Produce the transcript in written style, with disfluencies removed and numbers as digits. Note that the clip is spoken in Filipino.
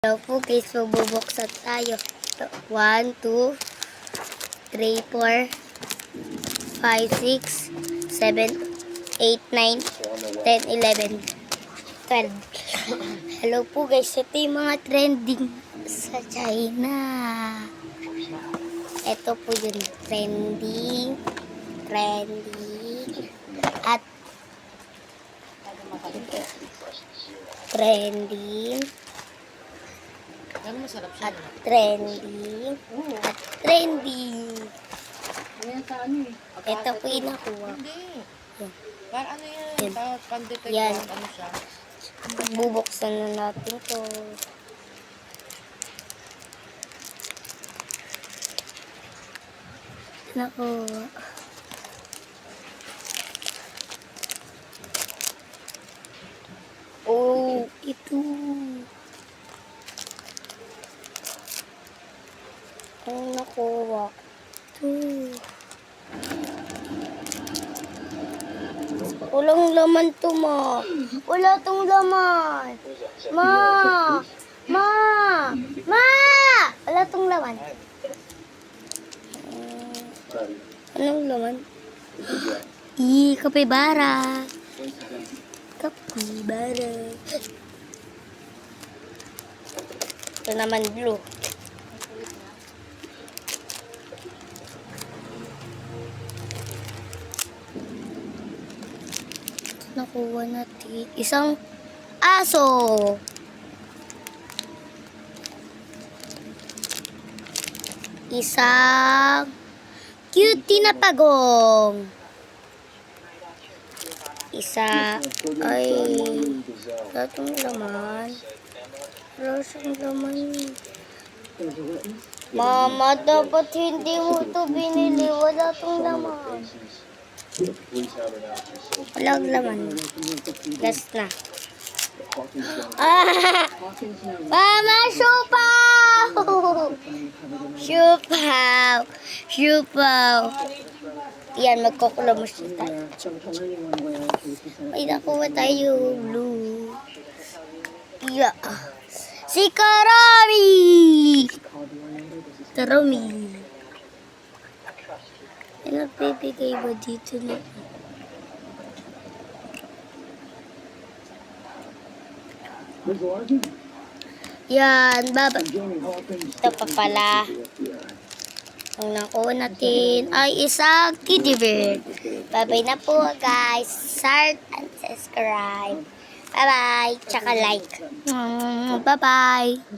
Hello po guys, magbubuksan tayo. 1, 2, 3, 4, 5, 6, 7, 8, 9, 10, 11, 12. Hello po guys, ito yung mga trending sa China. Ito po yung trending, at trending. At trending. At trending. Ito po yung nakuha. Hindi. Para ano yan? Yan. Pan-detect Yan. ano siya? Bubuksan na natin to. Nakuha. Oh, ito. Ang nakuha. Ito. Walang laman to, ma. Wala tong laman. Ma! Ma! Ma! Wala tong laman. Anong laman? Kapibara. Kapibara. Ito naman blue. Nakuha natin isang aso. Isang cutie na pagong. Isa ay datong laman. Wala siyang laman. Mama, dapat hindi mo ito binili. Wala tong laman. Walang laman. Last na. Mama, siupaw! Siupaw! Siupaw! Yan, magkukulamos na tayo. Ay, nakuha tayo. Blue. Yeah. Si Karami! Karami. Ay, nagbibigay ba dito na? Yan, baba. Ito pa pala. Ang nakuha natin ay isang kitty bird. Bye-bye na po guys. Start and subscribe. Bye-bye. Tsaka like. Bye-bye.